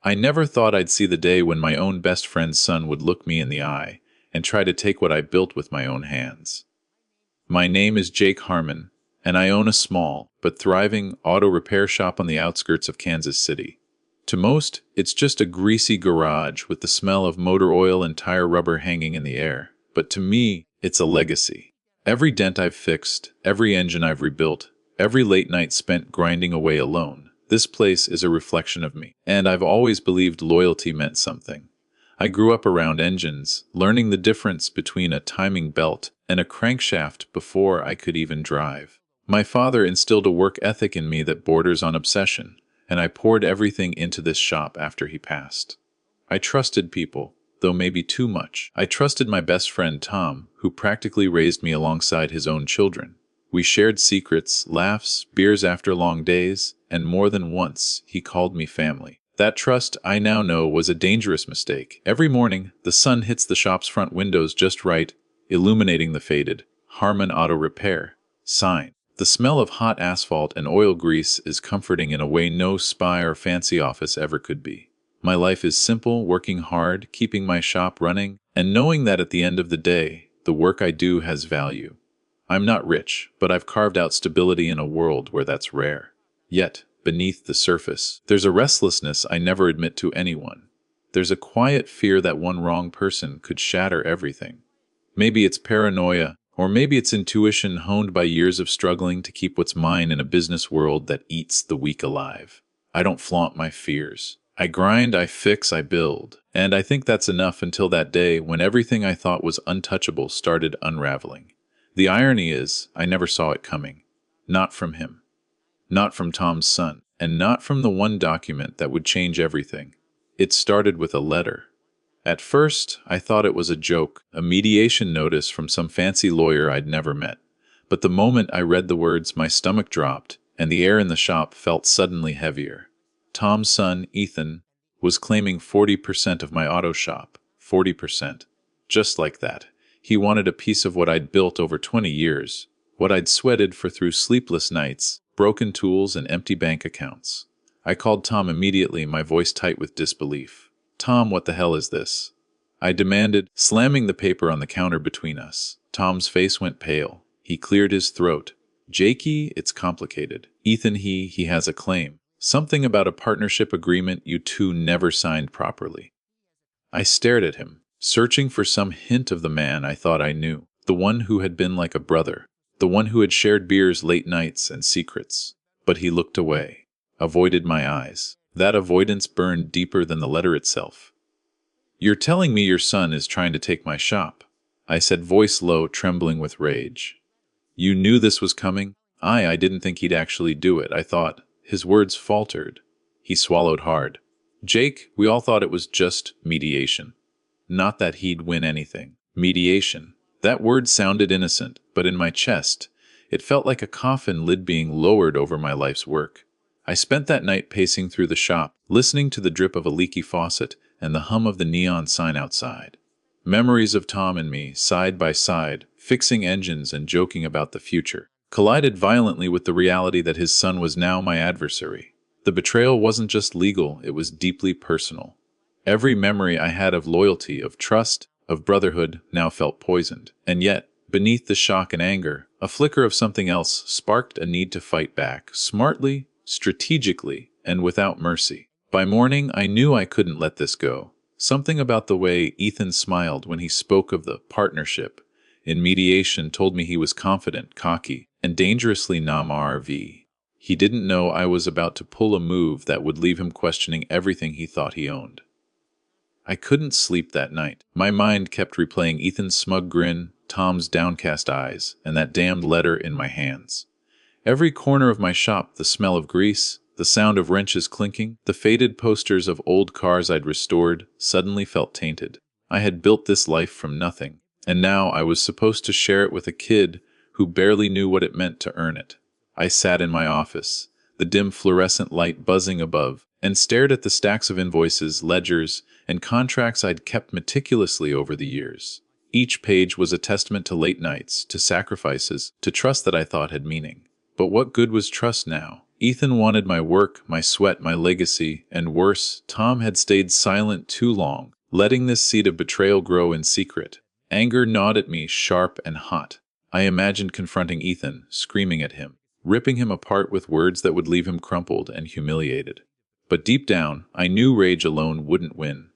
I never thought I'd see the day when my own best friend's son would look me in the eye and try to take what I built with my own hands. My name is Jake Harmon, and I own a small but thriving auto repair shop on the outskirts of Kansas City. To most, it's just a greasy garage with the smell of motor oil and tire rubber hanging in the air. But to me, it's a legacy. Every dent I've fixed, every engine I've rebuilt, every late night spent grinding away alone, this place is a reflection of me. And I've always believed loyalty meant something. I grew up around engines, learning the difference between a timing belt and a crankshaft before I could even drive. My father instilled a work ethic in me that borders on obsession, and I poured everything into this shop after he passed. I trusted people, though maybe too much. I trusted my best friend Tom, who practically raised me alongside his own children. We shared secrets, laughs, beers after long days, and more than once he called me family. That trust, I now know, was a dangerous mistake. Every morning, the sun hits the shop's front windows just right, illuminating the faded Harmon Auto Repair sign. The smell of hot asphalt and oil grease is comforting in a way no spa or fancy office ever could be. My life is simple, working hard, keeping my shop running, and knowing that at the end of the day, the work I do has value. I'm not rich, but I've carved out stability in a world where that's rare. Yet, beneath the surface, there's a restlessness I never admit to anyone. There's a quiet fear that one wrong person could shatter everything. Maybe it's paranoia, or maybe it's intuition honed by years of struggling to keep what's mine in a business world that eats the weak alive. I don't flaunt my fears. I grind, I fix, I build. And I think that's enough until that day when everything I thought was untouchable started unraveling. The irony is, I never saw it coming. Not from him. Not from Tom's son. And not from the one document that would change everything. It started with a letter. At first, I thought it was a joke, a mediation notice from some fancy lawyer I'd never met. But the moment I read the words, my stomach dropped, and the air in the shop felt suddenly heavier. Tom's son, Ethan, was claiming 40% of my auto shop. 40%. Just like that. He wanted a piece of what I'd built over 20 years, what I'd sweated for through sleepless nights, broken tools, and empty bank accounts. I called Tom immediately, my voice tight with disbelief. "Tom, what the hell is this?" I demanded, slamming the paper on the counter between us. Tom's face went pale. He cleared his throat. "Jakey, it's complicated. Ethan, he has a claim. Something about a partnership agreement you two never signed properly." I stared at him, searching for some hint of the man I thought I knew, the one who had been like a brother, the one who had shared beers, late nights, and secrets. But he looked away, avoided my eyes. That avoidance burned deeper than the letter itself. "You're telling me your son is trying to take my shop?" I said, voice low, trembling with rage. "You knew this was coming?" I didn't think he'd actually do it, I thought. His words faltered. He swallowed hard. "Jake, we all thought it was just mediation. Not that he'd win anything." Mediation. That word sounded innocent, but in my chest, it felt like a coffin lid being lowered over my life's work. I spent that night pacing through the shop, listening to the drip of a leaky faucet and the hum of the neon sign outside. Memories of Tom and me, side by side, fixing engines and joking about the future, collided violently with the reality that his son was now my adversary. The betrayal wasn't just legal, it was deeply personal. Every memory I had of loyalty, of trust, of brotherhood now felt poisoned. And yet, beneath the shock and anger, a flicker of something else sparked a need to fight back, smartly, strategically, and without mercy. By morning, I knew I couldn't let this go. Something about the way Ethan smiled when he spoke of the partnership in mediation told me he was confident, cocky, and dangerously non-RV. He didn't know I was about to pull a move that would leave him questioning everything he thought he owned. I couldn't sleep that night. My mind kept replaying Ethan's smug grin, Tom's downcast eyes, and that damned letter in my hands. Every corner of my shop, the smell of grease, the sound of wrenches clinking, the faded posters of old cars I'd restored, suddenly felt tainted. I had built this life from nothing, and now I was supposed to share it with a kid who barely knew what it meant to earn it. I sat in my office, the dim fluorescent light buzzing above, and stared at the stacks of invoices, ledgers, and contracts I'd kept meticulously over the years. Each page was a testament to late nights, to sacrifices, to trust that I thought had meaning. But what good was trust now? Ethan wanted my work, my sweat, my legacy, and worse, Tom had stayed silent too long, letting this seed of betrayal grow in secret. Anger gnawed at me, sharp and hot. I imagined confronting Ethan, screaming at him, ripping him apart with words that would leave him crumpled and humiliated. But deep down, I knew rage alone wouldn't win.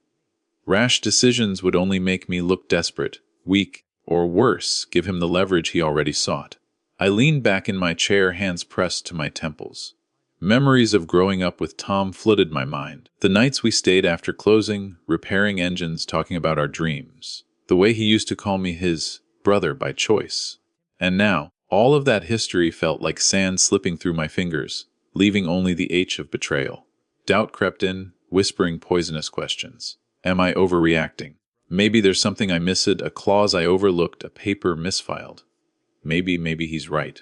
Rash decisions would only make me look desperate, weak, or worse, give him the leverage he already sought. I leaned back in my chair, hands pressed to my temples. Memories of growing up with Tom flooded my mind. The nights we stayed after closing, repairing engines, talking about our dreams. The way he used to call me his brother by choice. And now, all of that history felt like sand slipping through my fingers, leaving only the H of betrayal. Doubt crept in, whispering poisonous questions. Am I overreacting? Maybe there's something I missed, a clause I overlooked, a paper misfiled. Maybe he's right.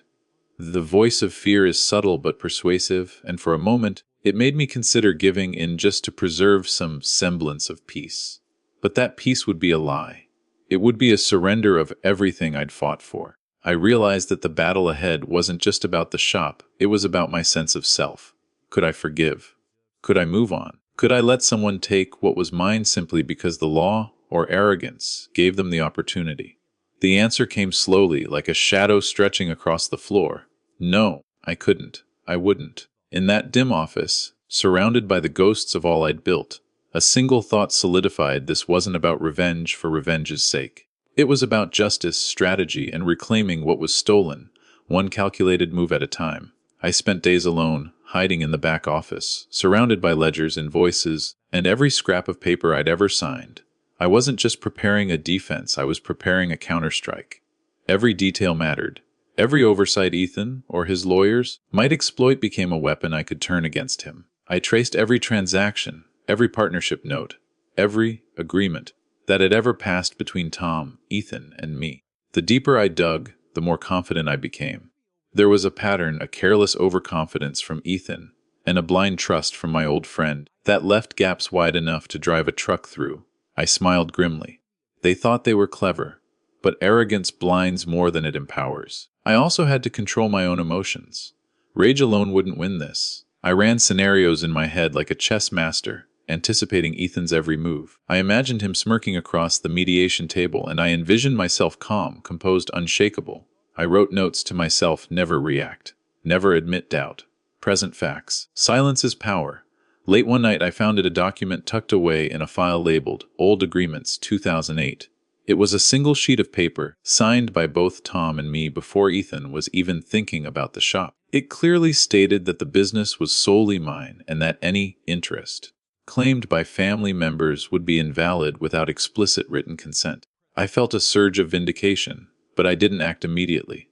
The voice of fear is subtle but persuasive, and for a moment, it made me consider giving in just to preserve some semblance of peace. But that peace would be a lie. It would be a surrender of everything I'd fought for. I realized that the battle ahead wasn't just about the shop, it was about my sense of self. Could I forgive? Could I move on? Could I let someone take what was mine simply because the law, or arrogance, gave them the opportunity? The answer came slowly, like a shadow stretching across the floor. No, I couldn't. I wouldn't. In that dim office, surrounded by the ghosts of all I'd built, a single thought solidified: this wasn't about revenge for revenge's sake. It was about justice, strategy, and reclaiming what was stolen, one calculated move at a time. I spent days alone, hiding in the back office, surrounded by ledgers, invoices, and every scrap of paper I'd ever signed. I wasn't just preparing a defense, I was preparing a counterstrike. Every detail mattered. Every oversight Ethan, or his lawyers, might exploit became a weapon I could turn against him. I traced every transaction, every partnership note, every agreement that had ever passed between Tom, Ethan, and me. The deeper I dug, the more confident I became. There was a pattern, a careless overconfidence from Ethan, and a blind trust from my old friend that left gaps wide enough to drive a truck through. I smiled grimly. They thought they were clever, but arrogance blinds more than it empowers. I also had to control my own emotions. Rage alone wouldn't win this. I ran scenarios in my head like a chess master, anticipating Ethan's every move. I imagined him smirking across the mediation table, and I envisioned myself calm, composed, unshakable. I wrote notes to myself: never react, never admit doubt, present facts. Silence is power. Late one night I found a document tucked away in a file labeled Old Agreements 2008. It was a single sheet of paper, signed by both Tom and me before Ethan was even thinking about the shop. It clearly stated that the business was solely mine and that any interest claimed by family members would be invalid without explicit written consent. I felt a surge of vindication, but I didn't act immediately.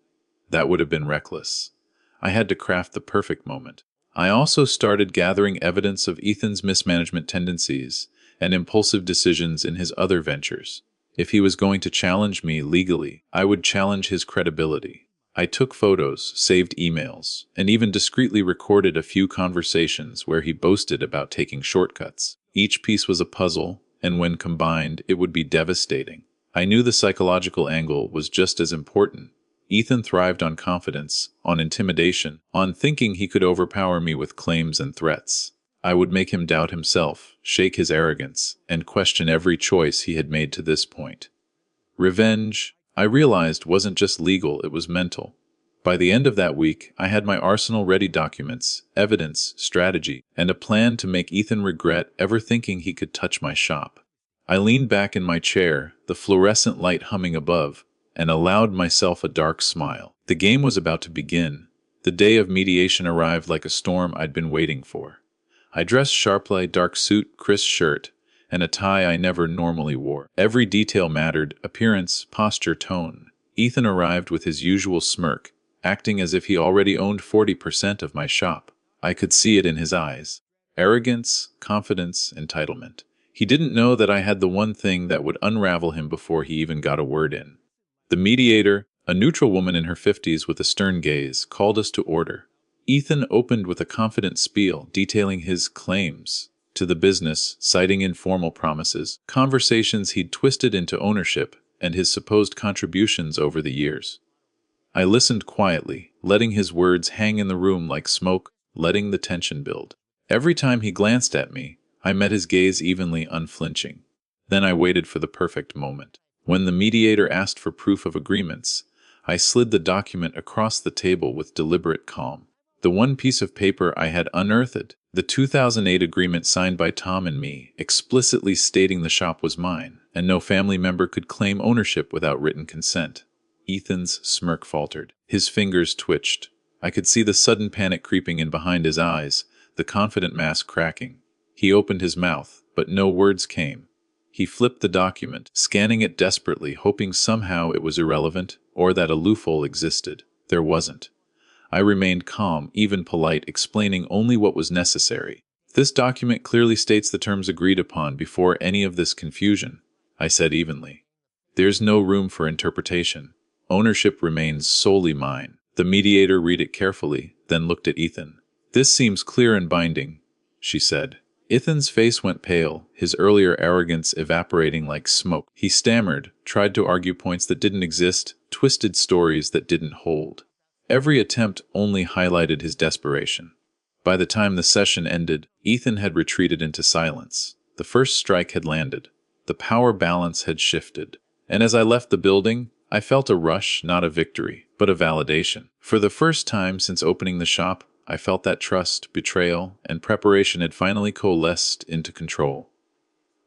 That would have been reckless. I had to craft the perfect moment. I also started gathering evidence of Ethan's mismanagement tendencies and impulsive decisions in his other ventures. If he was going to challenge me legally, I would challenge his credibility. I took photos, saved emails, and even discreetly recorded a few conversations where he boasted about taking shortcuts. Each piece was a puzzle, and when combined, it would be devastating. I knew the psychological angle was just as important. Ethan thrived on confidence, on intimidation, on thinking he could overpower me with claims and threats. I would make him doubt himself, shake his arrogance, and question every choice he had made to this point. Revenge, I realized, wasn't just legal, it was mental. By the end of that week, I had my arsenal ready: documents, evidence, strategy, and a plan to make Ethan regret ever thinking he could touch my shop. I leaned back in my chair, the fluorescent light humming above, and allowed myself a dark smile. The game was about to begin. The day of mediation arrived like a storm I'd been waiting for. I dressed sharply: dark suit, crisp shirt, and a tie I never normally wore. Every detail mattered: appearance, posture, tone. Ethan arrived with his usual smirk, acting as if he already owned 40% of my shop. I could see it in his eyes. Arrogance, confidence, entitlement. He didn't know that I had the one thing that would unravel him before he even got a word in. The mediator, a neutral woman in her 50s with a stern gaze, called us to order. Ethan opened with a confident spiel, detailing his claims to the business, citing informal promises, conversations he'd twisted into ownership, and his supposed contributions over the years. I listened quietly, letting his words hang in the room like smoke, letting the tension build. Every time he glanced at me, I met his gaze evenly unflinching. Then I waited for the perfect moment. When the mediator asked for proof of agreements, I slid the document across the table with deliberate calm. The one piece of paper I had unearthed, the 2008 agreement signed by Tom and me, explicitly stating the shop was mine, and no family member could claim ownership without written consent. Ethan's smirk faltered. His fingers twitched. I could see the sudden panic creeping in behind his eyes, the confident mask cracking. He opened his mouth, but no words came. He flipped the document, scanning it desperately, hoping somehow it was irrelevant or that a loophole existed. There wasn't. I remained calm, even polite, explaining only what was necessary. This document clearly states the terms agreed upon before any of this confusion, I said evenly. There's no room for interpretation. Ownership remains solely mine. The mediator read it carefully, then looked at Ethan. This seems clear and binding, she said. Ethan's face went pale, his earlier arrogance evaporating like smoke. He stammered, tried to argue points that didn't exist, twisted stories that didn't hold. Every attempt only highlighted his desperation. By the time the session ended, Ethan had retreated into silence. The first strike had landed. The power balance had shifted. And as I left the building, I felt a rush, not a victory, but a validation. For the first time since opening the shop, I felt that trust, betrayal, and preparation had finally coalesced into control.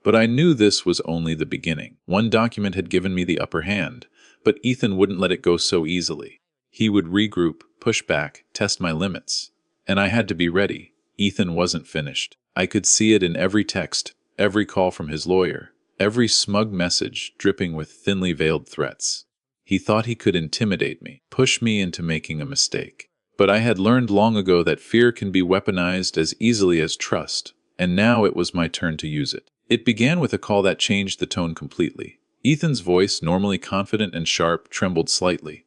But I knew this was only the beginning. One document had given me the upper hand, but Ethan wouldn't let it go so easily. He would regroup, push back, test my limits. And I had to be ready. Ethan wasn't finished. I could see it in every text, every call from his lawyer, every smug message dripping with thinly veiled threats. He thought he could intimidate me, push me into making a mistake. But I had learned long ago that fear can be weaponized as easily as trust, and now it was my turn to use it. It began with a call that changed the tone completely. Ethan's voice, normally confident and sharp, trembled slightly.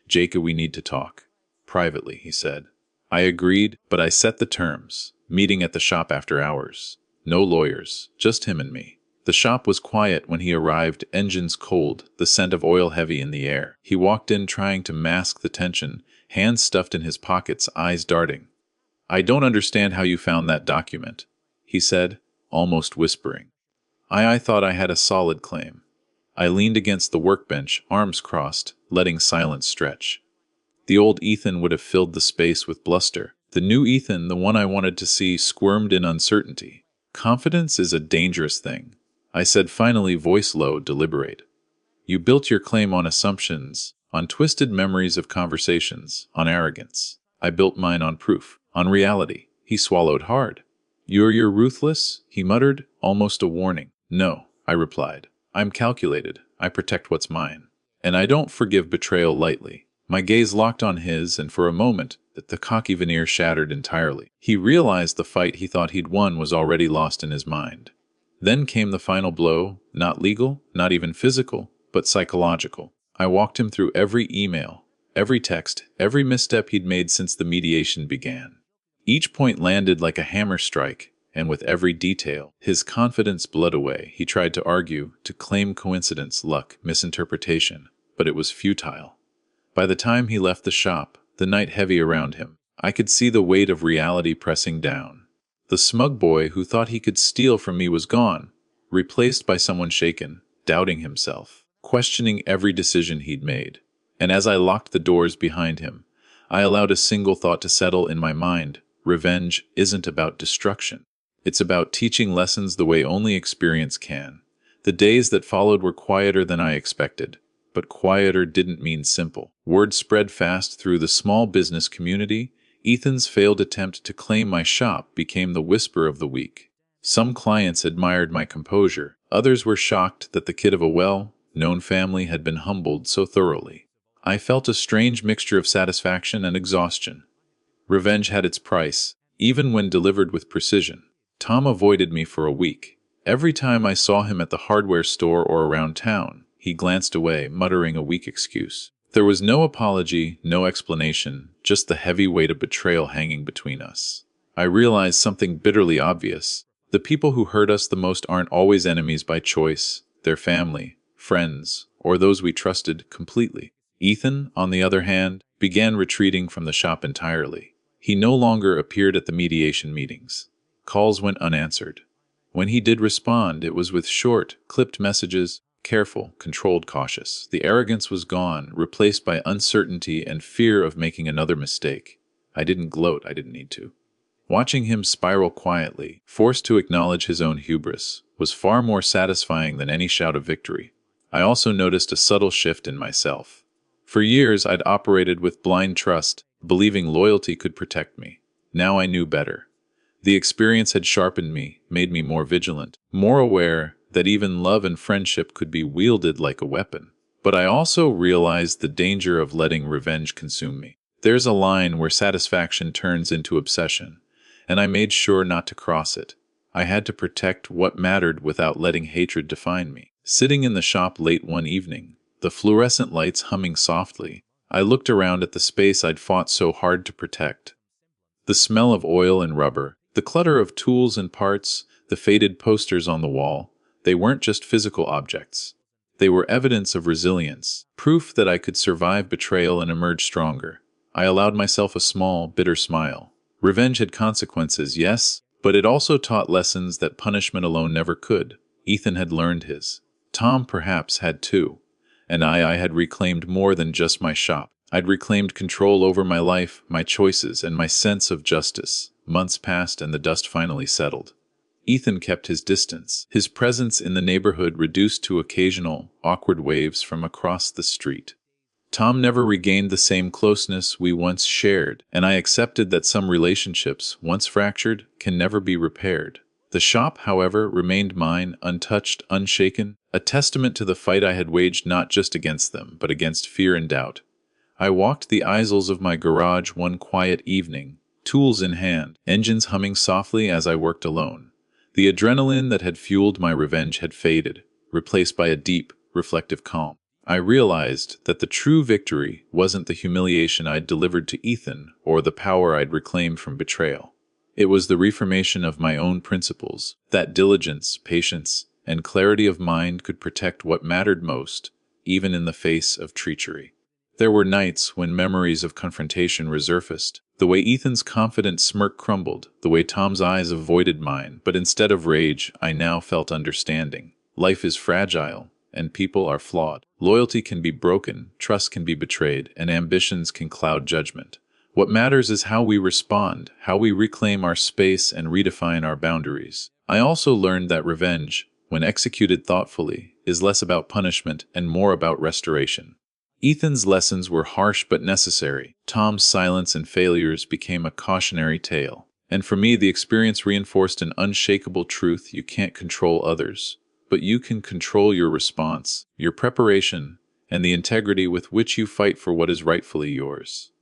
"Jake, we need to talk. Privately," he said. I agreed, but I set the terms. Meeting at the shop after hours. No lawyers, just him and me. The shop was quiet when he arrived, engines cold, the scent of oil heavy in the air. He walked in trying to mask the tension, hands stuffed in his pockets, eyes darting. "I don't understand how you found that document," he said, almost whispering. I thought I had a solid claim. I leaned against the workbench, arms crossed, letting silence stretch. The old Ethan would have filled the space with bluster. The new Ethan, the one I wanted to see, squirmed in uncertainty. "Confidence is a dangerous thing," I said finally, voice low, deliberate. "You built your claim on assumptions, on twisted memories of conversations, on arrogance. I built mine on proof, on reality." He swallowed hard. You're ruthless," he muttered, almost a warning. "No," I replied. "I'm calculated. I protect what's mine. And I don't forgive betrayal lightly." My gaze locked on his, and for a moment, the cocky veneer shattered entirely. He realized the fight he thought he'd won was already lost in his mind. Then came the final blow, not legal, not even physical, but psychological. I walked him through every email, every text, every misstep he'd made since the mediation began. Each point landed like a hammer strike, and with every detail, his confidence bled away. He tried to argue, to claim coincidence, luck, misinterpretation, but it was futile. By the time he left the shop, the night heavy around him, I could see the weight of reality pressing down. The smug boy who thought he could steal from me was gone, replaced by someone shaken, doubting himself, questioning every decision he'd made. And as I locked the doors behind him, I allowed a single thought to settle in my mind. Revenge isn't about destruction. It's about teaching lessons the way only experience can. The days that followed were quieter than I expected. But quieter didn't mean simple. Word spread fast through the small business community. Ethan's failed attempt to claim my shop became the whisper of the week. Some clients admired my composure. Others were shocked that the kid of a well-known family had been humbled so thoroughly. I felt a strange mixture of satisfaction and exhaustion. Revenge had its price, even when delivered with precision. Tom avoided me for a week. Every time I saw him at the hardware store or around town, he glanced away, muttering a weak excuse. There was no apology, no explanation, just the heavy weight of betrayal hanging between us. I realized something bitterly obvious. The people who hurt us the most aren't always enemies by choice. They're family, friends, or those we trusted completely. Ethan, on the other hand, began retreating from the shop entirely. He no longer appeared at the mediation meetings. Calls went unanswered. When he did respond, it was with short, clipped messages, careful, controlled, cautious. The arrogance was gone, replaced by uncertainty and fear of making another mistake. I didn't gloat, I didn't need to. Watching him spiral quietly, forced to acknowledge his own hubris, was far more satisfying than any shout of victory. I also noticed a subtle shift in myself. For years, I'd operated with blind trust, believing loyalty could protect me. Now I knew better. The experience had sharpened me, made me more vigilant, more aware that even love and friendship could be wielded like a weapon. But I also realized the danger of letting revenge consume me. There's a line where satisfaction turns into obsession, and I made sure not to cross it. I had to protect what mattered without letting hatred define me. Sitting in the shop late one evening, the fluorescent lights humming softly, I looked around at the space I'd fought so hard to protect. The smell of oil and rubber, the clutter of tools and parts, the faded posters on the wall, they weren't just physical objects. They were evidence of resilience, proof that I could survive betrayal and emerge stronger. I allowed myself a small, bitter smile. Revenge had consequences, yes, but it also taught lessons that punishment alone never could. Ethan had learned his. Tom perhaps had too. And I had reclaimed more than just my shop. I'd reclaimed control over my life, my choices, and my sense of justice. Months passed and the dust finally settled. Ethan kept his distance, his presence in the neighborhood reduced to occasional, awkward waves from across the street. Tom never regained the same closeness we once shared, and I accepted that some relationships, once fractured, can never be repaired. The shop, however, remained mine, untouched, unshaken, a testament to the fight I had waged not just against them, but against fear and doubt. I walked the aisles of my garage one quiet evening, tools in hand, engines humming softly as I worked alone. The adrenaline that had fueled my revenge had faded, replaced by a deep, reflective calm. I realized that the true victory wasn't the humiliation I'd delivered to Ethan or the power I'd reclaimed from betrayal. It was the reformation of my own principles, that diligence, patience, and clarity of mind could protect what mattered most, even in the face of treachery. There were nights when memories of confrontation resurfaced, the way Ethan's confident smirk crumbled, the way Tom's eyes avoided mine, but instead of rage, I now felt understanding. Life is fragile, and people are flawed. Loyalty can be broken, trust can be betrayed, and ambitions can cloud judgment. What matters is how we respond, how we reclaim our space and redefine our boundaries. I also learned that revenge, when executed thoughtfully, is less about punishment and more about restoration. Ethan's lessons were harsh but necessary. Tom's silence and failures became a cautionary tale. And for me, the experience reinforced an unshakable truth: you can't control others, but you can control your response, your preparation, and the integrity with which you fight for what is rightfully yours.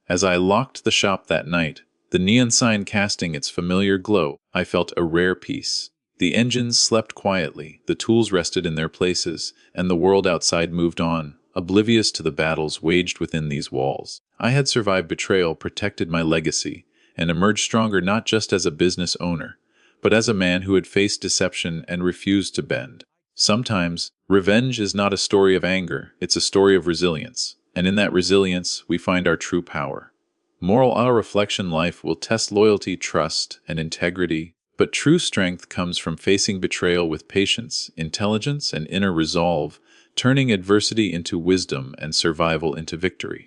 As I locked the shop that night, the neon sign casting its familiar glow, I felt a rare peace. The engines slept quietly, the tools rested in their places, and the world outside moved on, oblivious to the battles waged within these walls. I had survived betrayal, protected my legacy, and emerged stronger not just as a business owner, but as a man who had faced deception and refused to bend. Sometimes, revenge is not a story of anger, it's a story of resilience, and in that resilience, we find our true power. Moral reflection: life will test loyalty, trust, and integrity, but true strength comes from facing betrayal with patience, intelligence, and inner resolve, turning adversity into wisdom and survival into victory.